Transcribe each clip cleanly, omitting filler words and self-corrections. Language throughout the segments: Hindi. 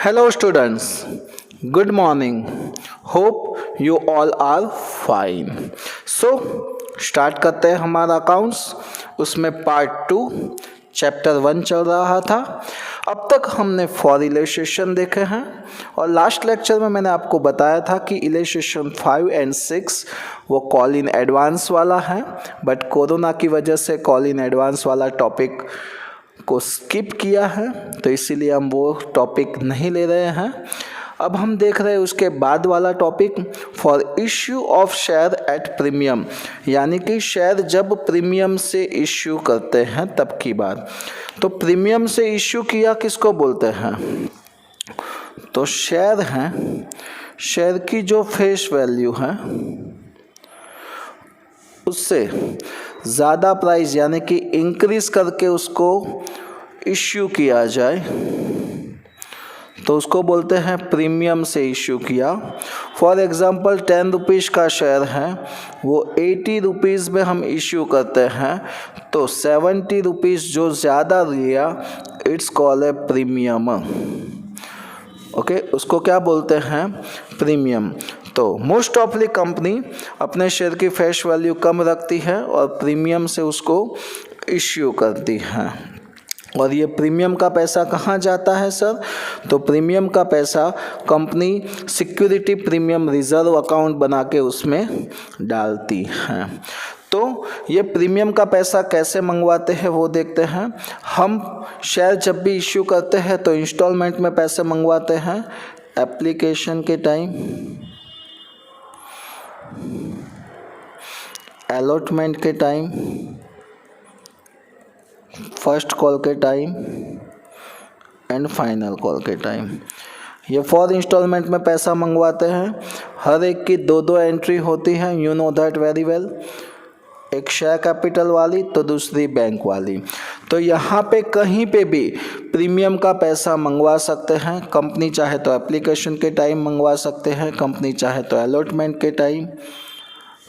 Hello, students. Good morning. Hope you all are fine. So, start करते हैं हमारा अकाउंट्स. उसमें पार्ट 2 चैप्टर 1 चल रहा था. अब तक हमने फॉर इलस्ट्रेशन देखे हैं और लास्ट लेक्चर में मैंने आपको बताया था कि इलस्ट्रेशन 5 और 6 वो कॉल इन एडवांस वाला है, बट कोरोना की वजह से कॉल इन एडवांस वाला टॉपिक को स्किप किया है, तो इसीलिए हम वो टॉपिक नहीं ले रहे हैं. अब हम देख रहे हैं उसके बाद वाला topic for issue of share at premium, यानी कि शेयर जब प्रीमियम से इश्यू करते हैं तब की बात. तो प्रीमियम से इश्यू किया किसको बोलते हैं? तो शेयर हैं, शेयर की जो फेस वैल्यू है उससे ज़्यादा प्राइस यानी कि इंक्रीज करके उसको इश्यू किया जाए तो उसको बोलते हैं प्रीमियम से इश्यू किया. फॉर एग्ज़ाम्पल 10 रुपीज़ का शेयर है, वो 80 रुपीज़ में हम इश्यू करते हैं, तो 70 रुपीज़ जो ज़्यादा लिया it's call A premium. Okay, उसको क्या बोलते हैं? प्रीमियम. तो मोस्ट ऑफली कंपनी अपने शेयर की फेस वैल्यू कम रखती है और प्रीमियम से उसको इश्यू करती है. और ये प्रीमियम का पैसा कहाँ जाता है सर? तो प्रीमियम का पैसा company security premium reserve account बना के उसमें डालती है. तो ये प्रीमियम का पैसा कैसे मंगवाते हैं वो देखते हैं. हम शेयर जब भी इश्यू करते हैं तो इंस्टॉलमेंट में पैसे मंगवाते हैं, एप्लीकेशन के टाइम, अलॉटमेंट के टाइम, फर्स्ट कॉल के टाइम एंड फाइनल कॉल के टाइम. ये 4 इंस्टॉलमेंट में पैसा मंगवाते हैं. हर एक की 2 एंट्री होती है, you know that very well. एक शेयर कैपिटल वाली तो दूसरी बैंक वाली. तो यहाँ पे कहीं पे भी प्रीमियम का पैसा मंगवा सकते हैं. कंपनी चाहे तो एप्लीकेशन के टाइम मंगवा सकते हैं, कंपनी चाहे तो अलॉटमेंट के टाइम,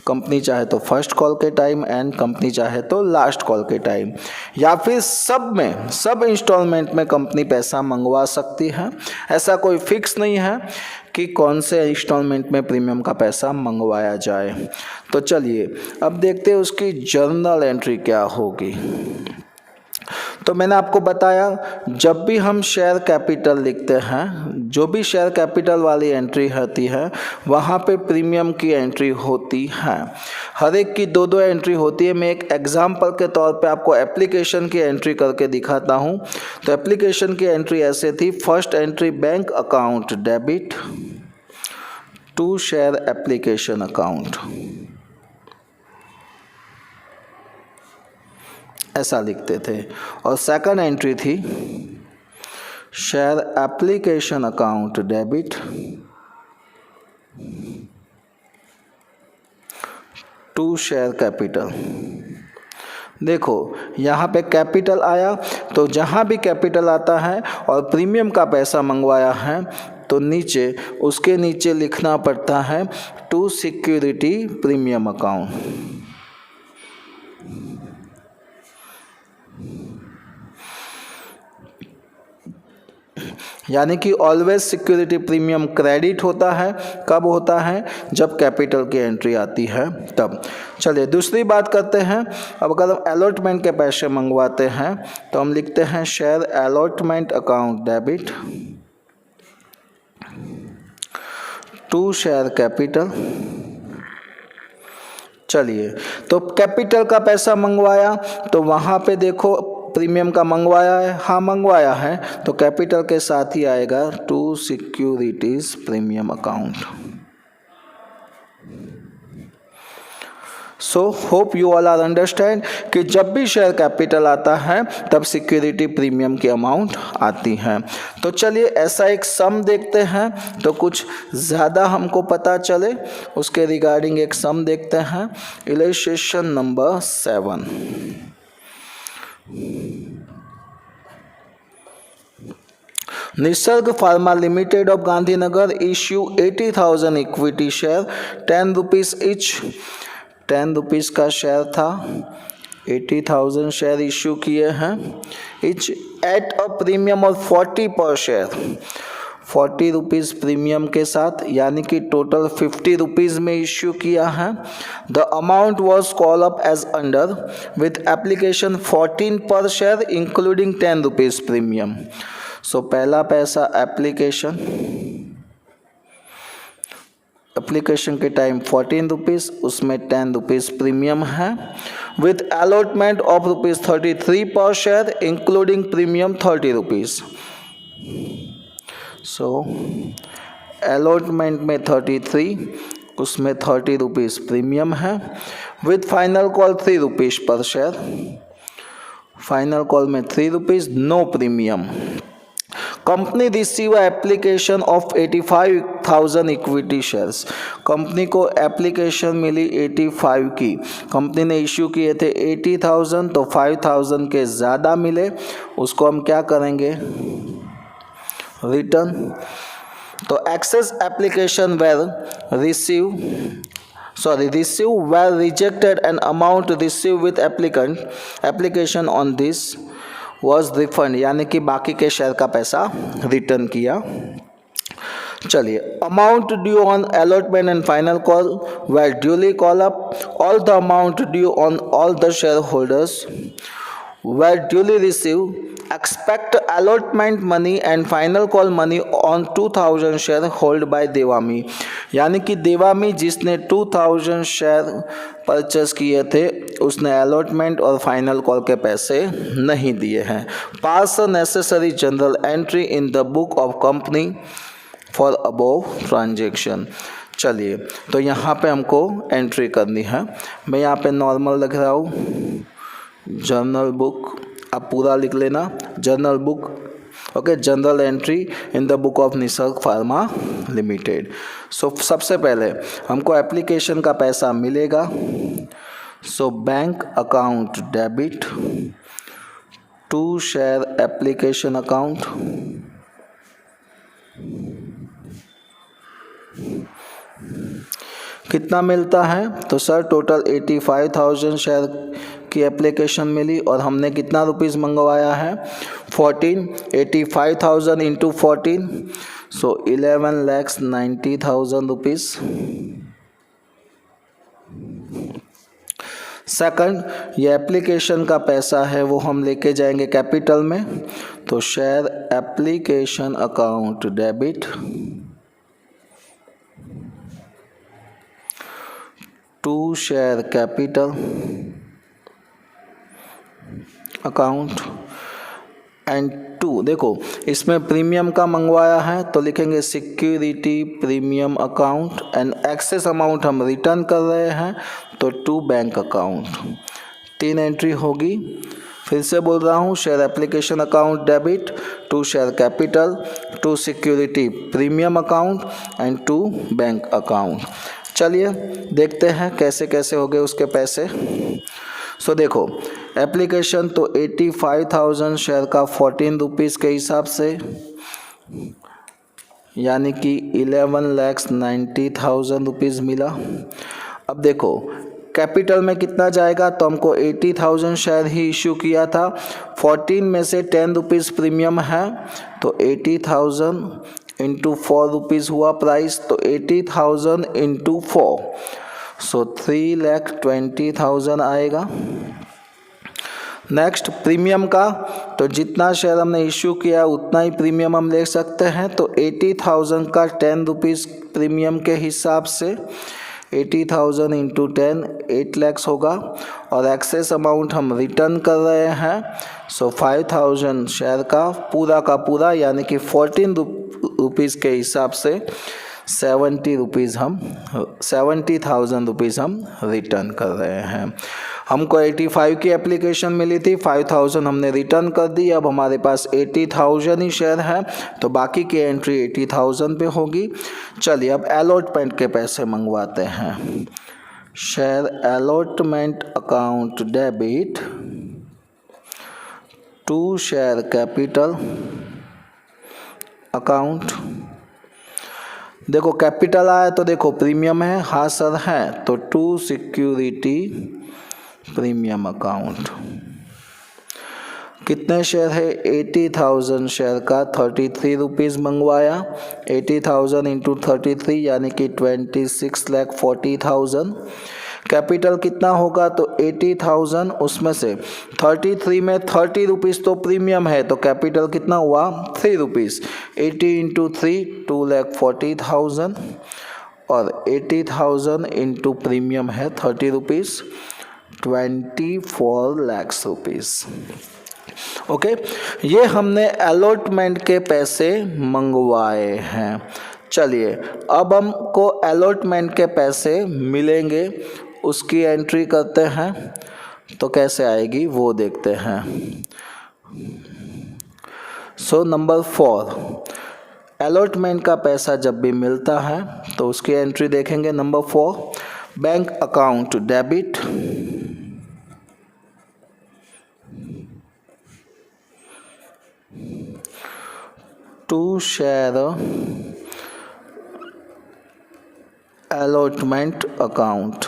कंपनी चाहे तो फर्स्ट कॉल के टाइम एंड कंपनी चाहे तो लास्ट कॉल के टाइम, या फिर सब इंस्टॉलमेंट में कंपनी पैसा मंगवा सकती है. ऐसा कोई फिक्स नहीं है कि कौन से इंस्टॉलमेंट में प्रीमियम का पैसा मंगवाया जाए. तो चलिए अब देखते हैं उसकी जर्नल एंट्री क्या होगी. तो मैंने आपको बताया जब भी हम शेयर कैपिटल लिखते हैं, जो भी शेयर कैपिटल वाली एंट्री होती है वहाँ पे प्रीमियम की एंट्री होती है. हर एक की 2 एंट्री होती है. मैं एक एग्जांपल के तौर पे आपको एप्लीकेशन की एंट्री करके दिखाता हूँ. तो एप्लीकेशन की एंट्री ऐसे थी. First entry bank account debit to share application account, ऐसा लिखते थे. और सेकंड एंट्री थी share application account debit to share capital. देखो यहाँ पे कैपिटल आया, तो जहाँ भी कैपिटल आता है और प्रीमियम का पैसा मंगवाया है तो नीचे उसके नीचे लिखना पड़ता है टू सिक्योरिटी प्रीमियम अकाउंट. यानी कि ऑलवेज सिक्योरिटी प्रीमियम क्रेडिट होता है. कब होता है? जब कैपिटल की एंट्री आती है तब. चलिए दूसरी बात करते हैं. अब अगर हम अलॉटमेंट के पैसे मंगवाते हैं तो हम लिखते हैं share allotment account debit to share capital. चलिए तो कैपिटल का पैसा मंगवाया तो वहाँ पे देखो प्रीमियम का मंगवाया है, हाँ मंगवाया है, तो कैपिटल के साथ ही आएगा to securities premium account. So hope you all are understand कि जब भी शेयर कैपिटल आता है तब सिक्योरिटी प्रीमियम की अमाउंट आती है. तो चलिए ऐसा एक सम देखते हैं तो कुछ ज़्यादा हमको पता चले. उसके रिगार्डिंग एक सम देखते हैं. Illustration number 7. Nisarga pharma limited of Gandhinagar issue 80,000 equity share 10 rupees etch. 10 rupees का शेयर था, 80,000 शेयर इश्यू किए हैं. Etch eight a premium of 40 पर शेयर. 40 रुपीज़ प्रीमियम के साथ, यानी कि टोटल 50 रुपीज़ में इश्यू किया है। The amount was call up as under with application 14 per share including 10 rupees premium. So पहला पैसा एप्लीकेशन के टाइम 14 रुपीज़, उसमें 10 रुपीज़ प्रीमियम है, with allotment of rupees 33 per share including premium 30 rupees. So allotment में 33, उसमें 30 रुपीज़ प्रीमियम है, with final call 3 rupees per share. Final call में 3 rupees, no premium. Company receive application of 85,000 equity shares. Company को एप्लीकेशन मिली 85 की, कंपनी ने इश्यू किए थे 80,000, तो 5,000 के ज़्यादा मिले, उसको हम क्या करेंगे, रिटर्न। तो excess application were rejected and amount receive with application on this was refund, यानी कि बाकी के शेयर का पैसा रिटर्न किया। चलिए, amount due on allotment and final call were duly call up. All the amount due on all the share holders were duly receive expect allotment money and final call money on 2000 share hold by Devami, यानी कि देवामी जिसने 2000 शेयर परचेस किए थे उसने अलॉटमेंट और फाइनल कॉल के पैसे नहीं दिए हैं। पास necessary general entry in the book of company for above transaction. चलिए, तो यहाँ पे हमको एंट्री करनी है। मैं यहाँ पे नॉर्मल लिख रहा हूँ, जर्नल बुक, आप पूरा लिख लेना, journal book, okay, general entry in the book of Nisarg pharma limited. So सबसे पहले हमको एप्लीकेशन का पैसा मिलेगा। So bank account debit to share application account, कितना मिलता है, तो सर टोटल 85,000 शेयर की एप्लीकेशन मिली और हमने कितना रुपीज़ मंगवाया है, 14। 85,000 इंटू 14, सो 11,90,000 रुपीज़। सेकंड, ये एप्लीकेशन का पैसा है वो हम लेके जाएंगे कैपिटल में, तो share application account debit to share capital account and to, देखो इसमें प्रीमियम का मंगवाया है तो लिखेंगे security premium account and excess amount हम रिटर्न कर रहे हैं तो टू बैंक अकाउंट। 3 एंट्री होगी। फिर से बोल रहा हूँ, share application account debit to share capital to security premium account and to bank account. चलिए देखते हैं कैसे कैसे हो गए उसके पैसे। सो देखो, एप्लीकेशन तो 85,000 शेयर का 14 रुपीज़ के हिसाब से, यानी कि 11,90,000 रुपीज़ मिला। अब देखो कैपिटल में कितना जाएगा, तो हमको 80,000 शेयर ही इशू किया था, 14 में से 10 रुपीज़ प्रीमियम है, तो 80,000 इंटू 4 रुपीज़ हुआ प्राइस, तो 80,000 इंटू 4, सो 3,20,000 आएगा। नेक्स्ट प्रीमियम का, तो जितना शेयर हमने इशू किया उतना ही प्रीमियम हम ले सकते हैं, तो 80,000 का 10 रुपीज़ प्रीमियम के हिसाब से 80,000 इंटू 10 8 लाख होगा, और एक्सेस अमाउंट हम रिटर्न कर रहे हैं, सो 5,000 शेयर का पूरा यानी कि 14 रुपीज़ के हिसाब से 70,000 रुपीज़ हम रिटर्न कर रहे हैं। हमको 85 की एप्लीकेशन मिली थी, 5,000 हमने रिटर्न कर दी, अब हमारे पास 80,000 ही शेयर है, तो बाकी की एंट्री 80,000 पे होगी। चलिए अब अलॉटमेंट के पैसे मंगवाते हैं। Share allotment account debit to share capital account. देखो कैपिटल आया तो देखो प्रीमियम है, हाँ सर है, तो टू सिक्योरिटी प्रीमियम अकाउंट। कितने शेयर है, 80,000 शेयर का 33 रुपीज़ मंगवाया। 80,000 इंटू 33 यानी कि 26,40,000। कैपिटल कितना होगा, तो 80,000, उसमें से 33 में 30 रुपीज़ तो प्रीमियम है, तो कैपिटल कितना हुआ, 3 रुपीज़। 80 इंटू 3 2,40,000 और 80,000 इंटू प्रीमियम है 30 रुपीज़, 24 लाख रुपीज़। ओके, ये हमने अलॉटमेंट के पैसे मंगवाए हैं। चलिए अब हमको अलॉटमेंट के पैसे मिलेंगे, उसकी एंट्री करते हैं, तो कैसे आएगी वो देखते हैं। सो नंबर 4, अलॉटमेंट का पैसा जब भी मिलता है तो उसकी एंट्री देखेंगे। Number 4, bank account debit, to share allotment account.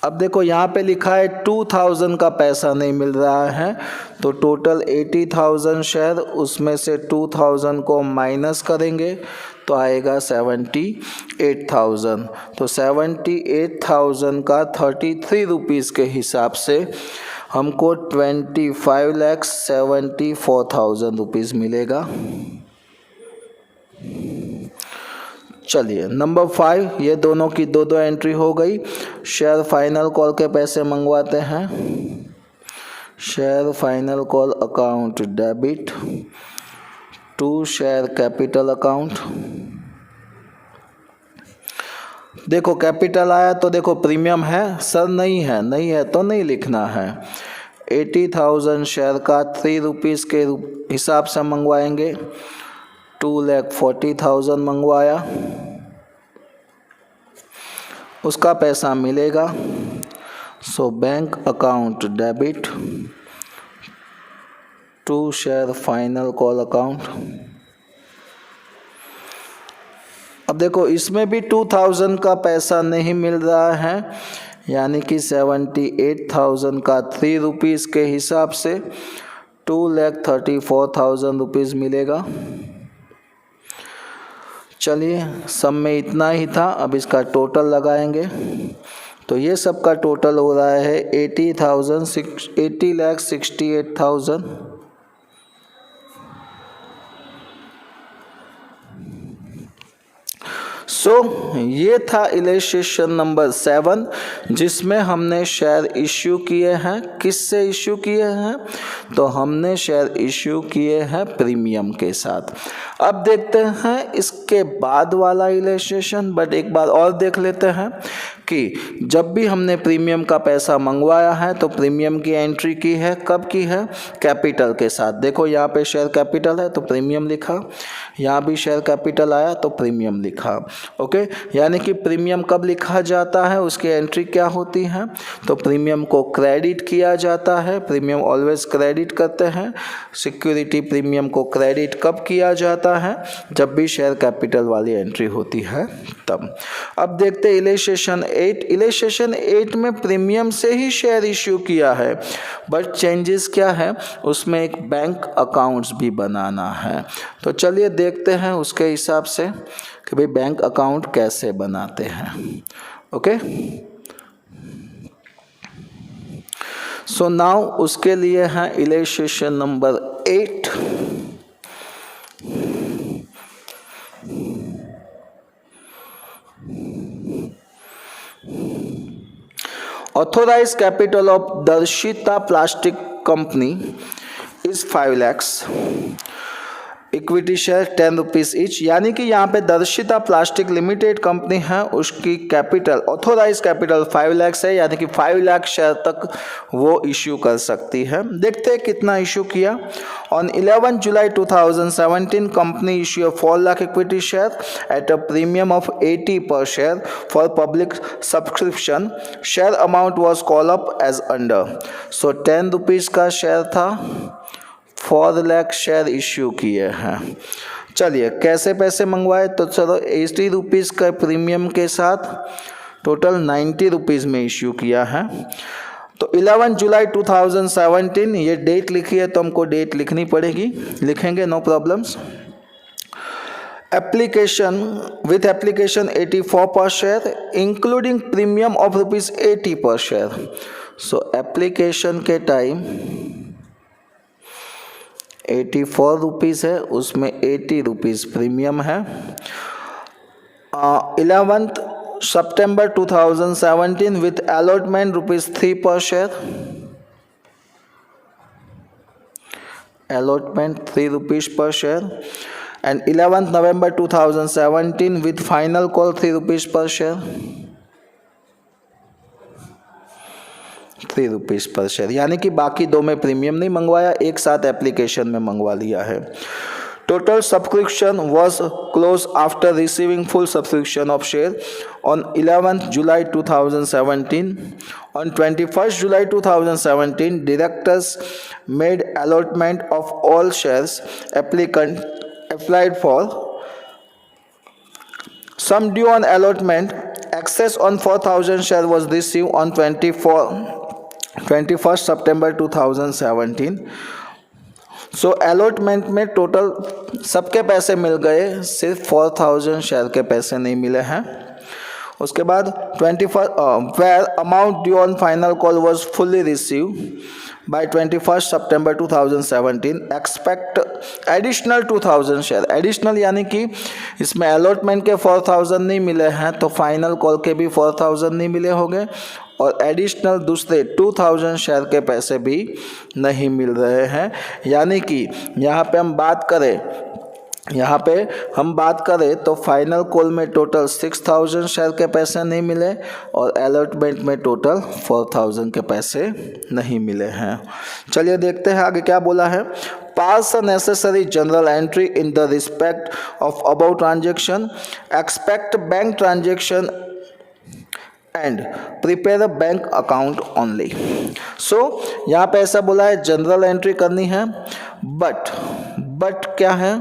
अब देखो यहाँ पे लिखा है 2000 का पैसा नहीं मिल रहा है, तो टोटल 80,000 शेयर, उसमें से 2000 को माइनस करेंगे तो आएगा 78,000। तो 78,000 का 33 रुपीज़ के हिसाब से हमको 25,74,000 रुपीज़ मिलेगा। चलिए नंबर 5, ये दोनों की दो एंट्री हो गई। शेयर फाइनल कॉल के पैसे मंगवाते हैं। Share final call account debit to share capital account. देखो कैपिटल आया तो देखो प्रीमियम है, सर नहीं है, नहीं है तो नहीं लिखना है। 80,000 शेयर का 3 रुपीज़ के हिसाब से मंगवाएंगे, 2,40,000 मंगवाया, उसका पैसा मिलेगा। So bank account debit to share final call account. अब देखो इसमें भी 2000 का पैसा नहीं मिल रहा है, यानी कि 78,000 का 3 रुपीज़ के हिसाब से 2,34,000 रुपीज़ मिलेगा। चलिए सब में इतना ही था, अब इसका टोटल लगाएंगे तो ये सब का टोटल हो रहा है 80,68,000। सो ये था इलस्ट्रेशन नंबर 7, जिसमें हमने शेयर इश्यू किए हैं। किससे इश्यू किए हैं, तो हमने शेयर इश्यू किए हैं प्रीमियम के साथ। अब देखते हैं इसके बाद वाला इलस्ट्रेशन, बट एक बार और देख लेते हैं कि जब भी हमने प्रीमियम का पैसा मंगवाया है तो प्रीमियम की एंट्री की है, कब की है, कैपिटल के साथ। देखो यहाँ पे शेयर कैपिटल है तो प्रीमियम लिखा, यहाँ भी शेयर कैपिटल आया तो प्रीमियम लिखा। ओके, यानी कि प्रीमियम कब लिखा जाता है, उसकी एंट्री क्या होती है, तो प्रीमियम को क्रेडिट किया जाता है। प्रीमियम ऑलवेज क्रेडिट करते हैं। सिक्योरिटी प्रीमियम को क्रेडिट कब किया जाता है, जब भी शेयर कैपिटल वाली एंट्री होती है तब। अब देखते इलस्ट्रेशन 8। इलस्ट्रेशन 8 में प्रीमियम से ही शेयर इश्यू किया है, बट चेंजेस क्या है, उसमें एक बैंक अकाउंट्स भी बनाना है। तो चलिए देखते हैं उसके हिसाब से कि भाई बैंक अकाउंट कैसे बनाते हैं। ओके, सो नाउ उसके लिए है illustration number 8। Authorized capital of Darshita Plastic Company is 5 lakhs. Equity share 10 rupees each, यानी कि यहाँ पे दर्शिता प्लास्टिक लिमिटेड कंपनी है, उसकी कैपिटल ऑथोराइज कैपिटल 5 लाख है, यानी कि 5 लाख शेयर तक वो इश्यू कर सकती है। देखते हैं कितना इश्यू किया। On 11 July 2017 company issue 4 lakh equity share at a premium of 80 per share for public subscription. Share amount was call up as under. So 10 rupees का शेयर था, 4 लाख शेयर इश्यू किए हैं। चलिए कैसे पैसे मंगवाए, तो चलो 80 रुपीज़ का प्रीमियम के साथ टोटल 90 रुपीज़ में इश्यू किया है। तो 11 जुलाई 2017 ये डेट लिखी है तो हमको डेट लिखनी पड़ेगी, लिखेंगे, no problems. Application with application 84 per share including premium of ₹80 per share. So application के टाइम 84 रुपीज़ है, उसमें 80 रुपीज़ प्रीमियम है। 11 September 2017 with allotment ₹3 per share, allotment ₹3 per share, and 11th November 2017 with final call ₹3 per share, ₹3 पर शेयर, यानी कि बाकी दो में प्रीमियम नहीं मंगवाया, एक साथ एप्लीकेशन में मंगवा लिया है। Total subscription was closed after receiving full subscription of share on 11th July 2017. On 21st July 2017, directors made allotment of all shares applicant applied for. Sum due on allotment excess on 4,000 share was received on 21st September 2017. So allotment में टोटल सबके पैसे मिल गए, सिर्फ 4,000 शेयर के पैसे नहीं मिले हैं। उसके बाद 21 where amount due on final call was fully receive by 21 September 2017। Expect additional 2,000 share, additional यानी कि इसमें अलॉटमेंट के 4,000 नहीं मिले हैं तो फाइनल कॉल के भी 4,000 नहीं मिले होंगे, और एडिशनल दूसरे 2,000 शेयर के पैसे भी नहीं मिल रहे हैं। यानी कि यहाँ पे हम बात करें तो फाइनल कॉल में टोटल 6,000 शेयर के पैसे नहीं मिले और अलॉटमेंट में टोटल 4,000 के पैसे नहीं मिले हैं। चलिए देखते हैं आगे क्या बोला है। Pass a necessary journal entry in the respect of above transaction, expect bank transaction and prepare bank account only. So यहाँ पे ऐसा बोला है जनरल एंट्री करनी है, बट क्या है,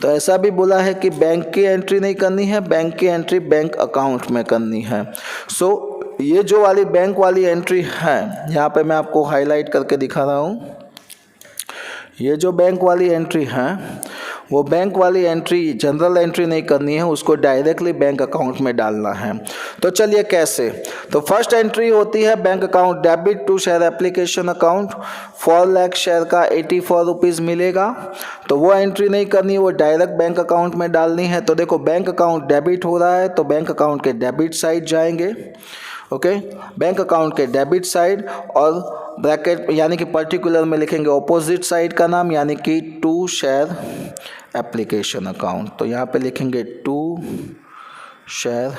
तो ऐसा भी बोला है कि बैंक की एंट्री नहीं करनी है, बैंक की एंट्री बैंक अकाउंट में करनी है। सो ये जो वाली बैंक वाली एंट्री है, यहाँ पे मैं आपको हाईलाइट करके दिखा रहा हूँ। ये जो बैंक वाली एंट्री है वो बैंक वाली एंट्री जनरल एंट्री नहीं करनी है, उसको डायरेक्टली बैंक अकाउंट में डालना है। तो चलिए कैसे, तो फर्स्ट एंट्री होती है bank account debit to share application account, 4 lakh share का 84 रुपीज़ मिलेगा, तो वो एंट्री नहीं करनी, वो डायरेक्ट बैंक अकाउंट में डालनी है। तो देखो बैंक अकाउंट डेबिट हो रहा है तो बैंक अकाउंट के डेबिट साइड जाएंगे, ओके, बैंक अकाउंट के डेबिट साइड, और ब्रैकेट यानी कि पर्टिकुलर में लिखेंगे ऑपोजिट साइड का नाम, यानी कि टू शेयर एप्लीकेशन अकाउंट। तो यहाँ पे लिखेंगे to share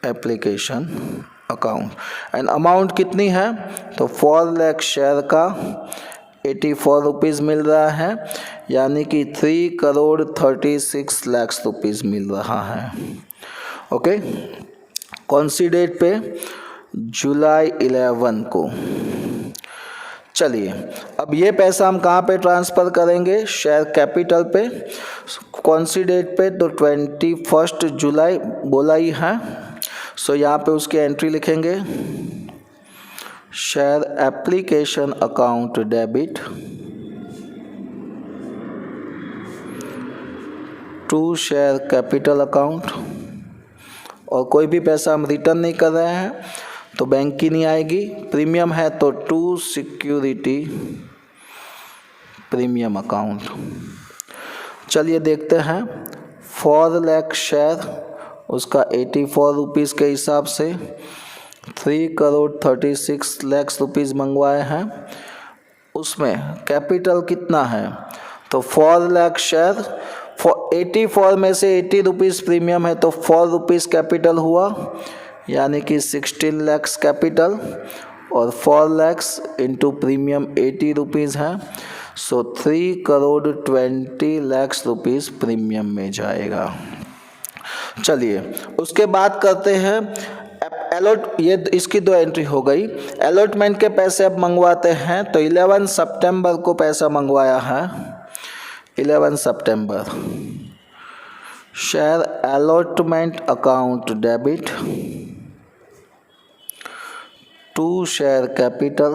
application account, and amount कितनी है, तो 4 लाख शेयर का 84 रुपीज़ मिल रहा है, यानी कि 3,36 लाख रुपीज़ मिल रहा है। ओके, कौन सी डेट पे, जुलाई 11 को। चलिए अब ये पैसा हम कहाँ पे ट्रांसफ़र करेंगे, शेयर कैपिटल पे। कौन सी डेट पे, तो 21 जुलाई बोला ही है। सो यहाँ पे उसकी एंट्री लिखेंगे share application account debit to share capital account, और कोई भी पैसा हम रिटर्न नहीं कर रहे हैं तो बैंक की नहीं आएगी। प्रीमियम है तो टू सिक्योरिटी प्रीमियम अकाउंट। चलिए देखते हैं, 4 लाख शेयर उसका 84 रुपीज़ के हिसाब से 3,36 लाख रुपीज़ मंगवाए हैं। उसमें कैपिटल कितना है, तो 4 लाख शेयर, 84 में से 80 रुपीज़ प्रीमियम है तो 4 रुपीज़ कैपिटल हुआ, यानी कि 16 लाख कैपिटल, और 4 लाख इंटू प्रीमियम 80 रुपीज़ है, सो 3,20 रुपीज़ प्रीमियम में जाएगा। चलिए उसके बाद करते हैं ये इसकी 2 एंट्री हो गई। अलॉटमेंट के पैसे अब मंगवाते हैं, तो 11 सितंबर को पैसा मंगवाया है, 11 सितंबर, share allotment account debit to share capital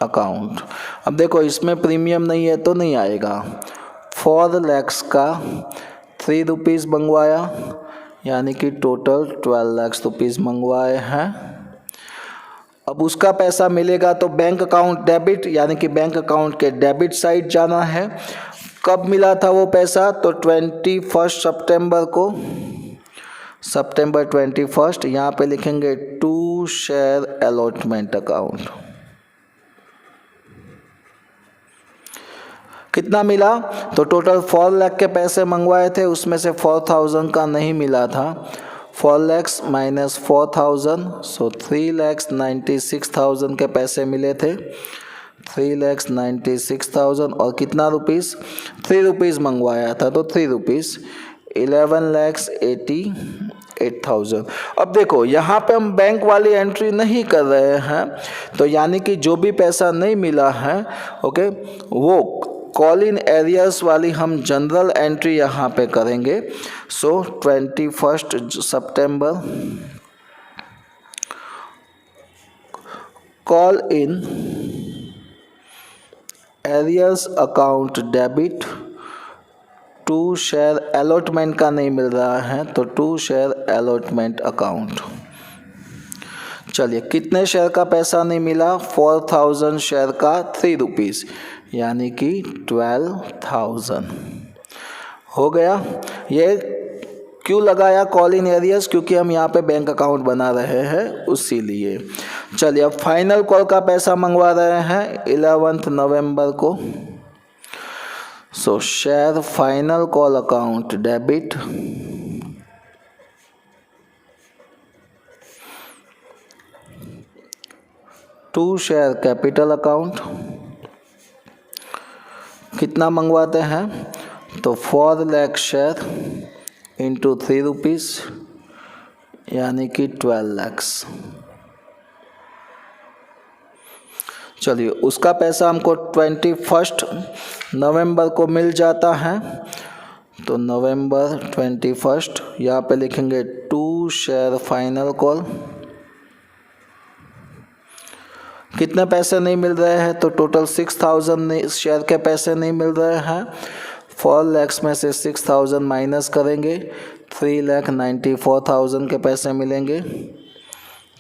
account. अब देखो इसमें प्रीमियम नहीं है तो नहीं आएगा। 4 लाख का 3 रुपीज़ मंगवाया, यानी कि टोटल 12 लाख रुपीज़ मंगवाए हैं। अब उसका पैसा मिलेगा तो बैंक अकाउंट डेबिट, यानी कि बैंक अकाउंट के डेबिट साइड जाना है। कब मिला था वो पैसा? तो 21 सितंबर को, सितंबर 21। यहाँ पे लिखेंगे टू शेयर अलॉटमेंट अकाउंट। कितना मिला? तो टोटल 4 लाख के पैसे मंगवाए थे, उसमें से 4000 का नहीं मिला था। 4 लाख माइनस 4000, सो 3,96,000 के पैसे मिले थे। 3,96,000 और कितना रुपीस? 3 रुपीज़ मंगवाया था तो 3 रुपीज़ 11,88,000। अब देखो यहाँ पे हम बैंक वाली एंट्री नहीं कर रहे हैं, तो यानी कि जो भी पैसा नहीं मिला है, ओके, वो कॉल इन एरियर्स वाली हम जनरल एंट्री यहाँ पे करेंगे। सो 21 सितंबर call in arrears account debit to share allotment का नहीं मिल रहा है तो टू शेयर अलॉटमेंट अकाउंट। चलिए कितने शेयर का पैसा नहीं मिला? 4000 शेयर का 3 रुपीज़, यानी कि 12,000 हो गया। ये क्यों लगाया कॉल इन एरियर्स? क्योंकि हम यहाँ पे बैंक अकाउंट बना रहे हैं उसी लिए। चलिए अब फाइनल कॉल का पैसा मंगवा रहे हैं 11 नवंबर को। So share final call account debit to share capital account. कितना मंगवाते हैं? तो 4 लाख शेयर इंटू 3 रुपीज़, यानी कि 12 लाख। चलिए उसका पैसा हमको 21 नवंबर को मिल जाता है। तो नवंबर 21 यहाँ पे लिखेंगे टू शेयर फाइनल कॉल। कितने पैसे नहीं मिल रहे हैं? तो टोटल 6000 शेयर के पैसे नहीं मिल रहे हैं। 4 लाख में से 6000 माइनस करेंगे, 3,94,000 के पैसे मिलेंगे।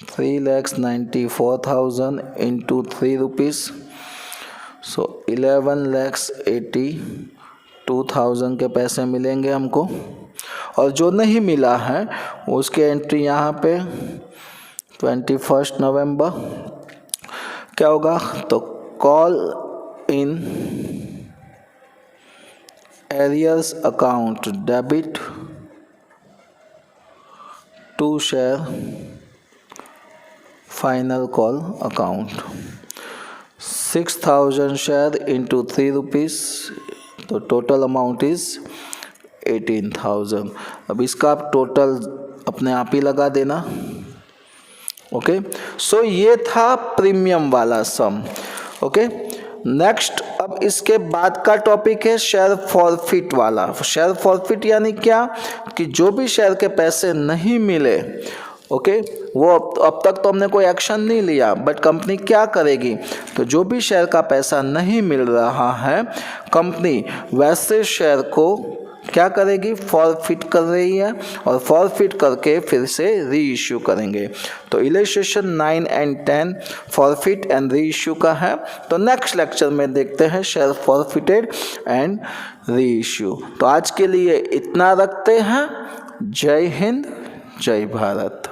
3,94,000 इंटू 3 रुपीज़, सो 11,82,000 के पैसे मिलेंगे हमको। और जो नहीं मिला है उसकी एंट्री यहाँ पे 21 नवंबर क्या होगा? तो call in arrears account debit to share final call account. 6000 share into 3 rupees, तो टोटल अमाउंट इज़ 18,000। अब इसका आप टोटल अपने आप ही लगा देना। ओके, सो ये था प्रीमियम वाला सम। ओके, नेक्स्ट अब इसके बाद का टॉपिक है शेयर फॉरफिट वाला। शेयर फॉरफिट यानी क्या? कि जो भी शेयर के पैसे नहीं मिले, ओके, वो अब तक तो हमने कोई एक्शन नहीं लिया, बट कंपनी क्या करेगी? तो जो भी शेयर का पैसा नहीं मिल रहा है, कंपनी वैसे शेयर को क्या करेगी? फॉरफिट कर रही है, और फॉरफिट करके फिर से री इश्यू करेंगे। तो illustration 9 and 10 forfeit and re issue का है। तो नेक्स्ट लेक्चर में देखते हैं share forfeited and re issue. तो आज के लिए इतना रखते हैं। जय हिंद, जय भारत।